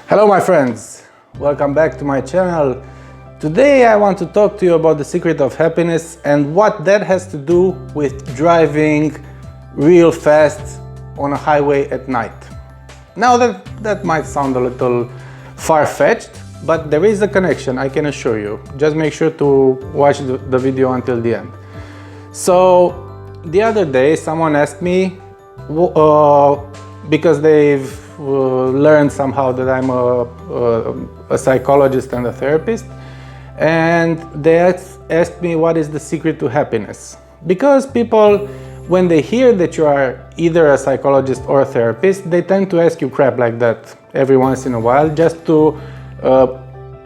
Hello my friends, welcome back to my channel. Today I want to talk to you about the secret of happiness and what that has to do with driving real fast on a highway at night. Now that might sound a little far-fetched, but there is a connection, I can assure you. Just make sure to watch the video until the end. So the other day someone asked me, because they've learned somehow that I'm a psychologist and a therapist, and they asked me what is the secret to happiness. Because people, when they hear that you are either a psychologist or a therapist, they tend to ask you crap like that every once in a while, just to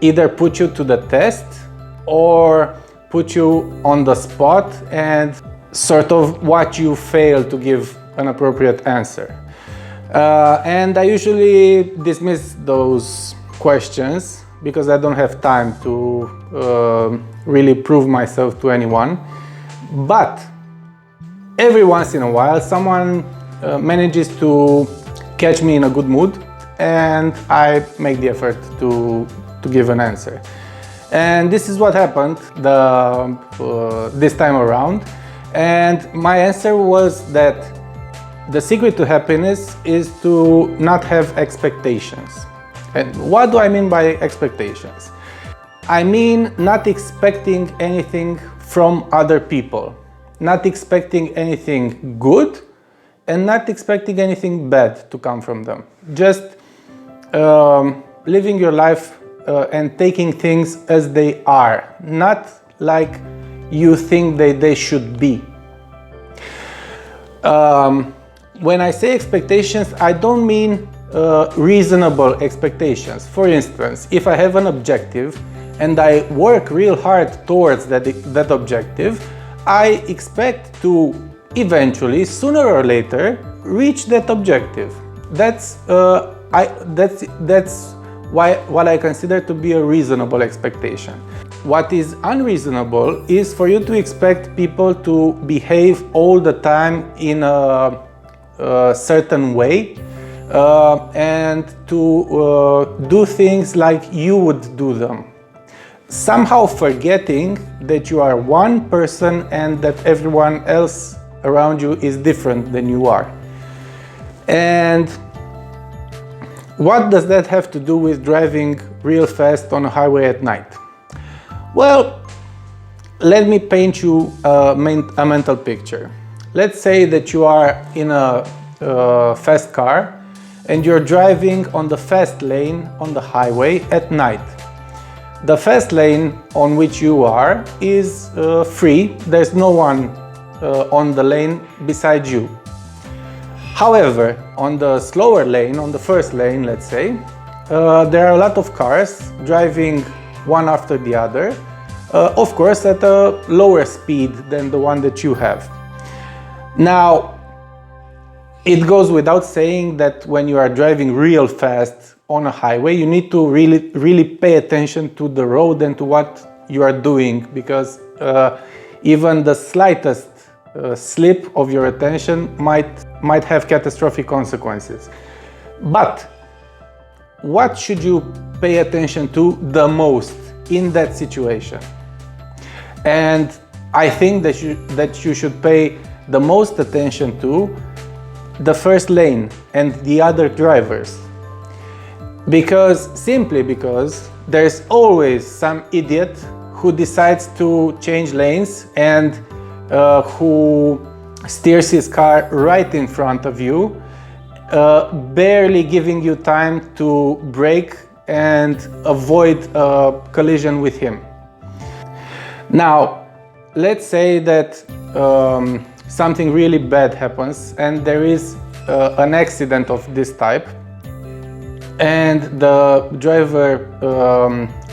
either put you to the test or put you on the spot and sort of watch you fail to give an appropriate answer. And I usually dismiss those questions because I don't have time to really prove myself to anyone. But every once in a while someone manages to catch me in a good mood, and I make the effort to give an answer. And this is what happened this time around. And my answer was that the secret to happiness is to not have expectations. And what do I mean by expectations? I mean not expecting anything from other people, not expecting anything good and not expecting anything bad to come from them. Just living your life and taking things as they are, not like you think they should be. When I say expectations, I don't mean reasonable expectations. For instance, if I have an objective and I work real hard towards that objective, I expect to eventually, sooner or later, reach that objective. That's what I consider to be a reasonable expectation. What is unreasonable is for you to expect people to behave all the time in a certain way and to do things like you would do them, somehow forgetting that you are one person and that everyone else around you is different than you are. And what does that have to do with driving real fast on a highway at night? Well, let me paint you a mental picture. Let's say that you are in a fast car and you're driving on the fast lane on the highway at night. The fast lane on which you are is free. There's no one on the lane beside you. However, on the slower lane, on the first lane, let's say, there are a lot of cars driving one after the other, of course at a lower speed than the one that you have. Now, it goes without saying that when you are driving real fast on a highway, you need to really pay attention to the road and to what you are doing, because even the slightest slip of your attention might have catastrophic consequences. But what should you pay attention to the most in that situation? And I think that you should pay the most attention to the first lane and the other drivers, simply because there's always some idiot who decides to change lanes and who steers his car right in front of you, barely giving you time to brake and avoid a collision with him. Now, let's say that something really bad happens and there is an accident of this type, and the driver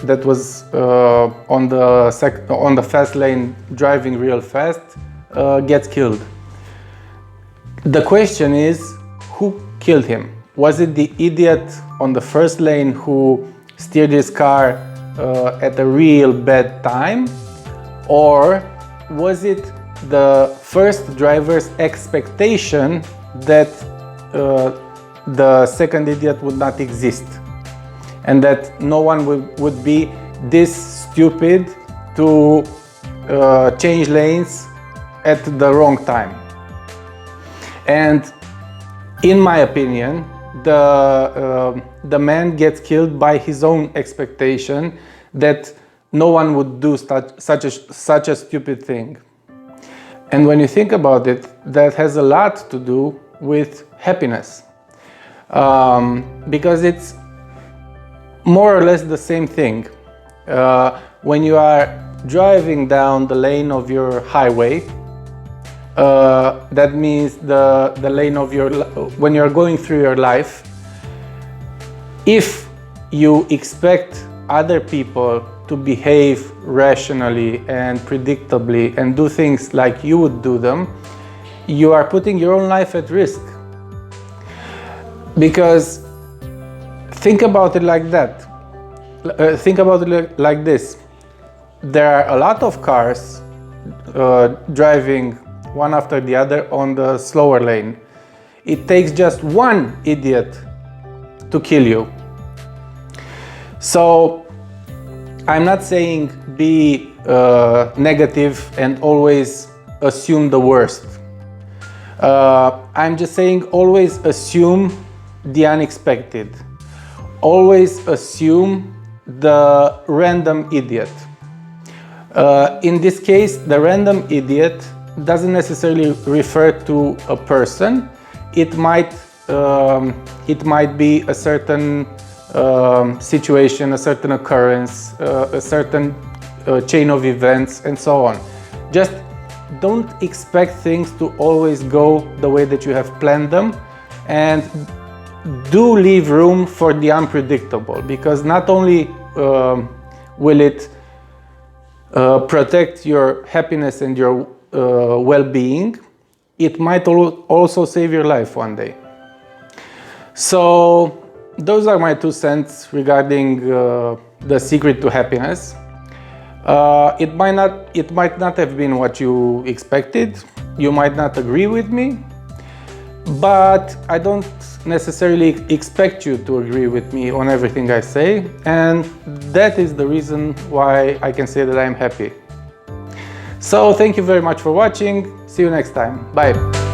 that was on the fast lane driving real fast gets killed. The question is, who killed him? Was it the idiot on the first lane who steered his car at a real bad time, or was it the first driver's expectation that the second idiot would not exist? and that no one would be this stupid to change lanes at the wrong time. And in my opinion, the man gets killed by his own expectation that no one would do such a stupid thing. And when you think about it, that has a lot to do with happiness, because it's more or less the same thing. When you are driving down the lane of your highway, that means the lane of when you're going through your life, if you expect other people to behave rationally and predictably and do things like you would do them, you are putting your own life at risk. Because think about it like that. Think about it like this. There are a lot of cars driving one after the other on the slower lane. It takes just one idiot to kill you. So I'm not saying be negative and always assume the worst. I'm just saying always assume the unexpected. Always assume the random idiot. In this case, the random idiot doesn't necessarily refer to a person. It might be a certain situation, a certain occurrence, a certain chain of events, and so on. Just don't expect things to always go the way that you have planned them, and do leave room for the unpredictable, because not only will it protect your happiness and your well-being, it might also save your life one day. So those are my 2 cents regarding the secret to happiness. It might not have been what you expected. You might not agree with me, but I don't necessarily expect you to agree with me on everything I say, and that is the reason why I can say that I'm happy. So thank you very much for watching. See you next time. Bye.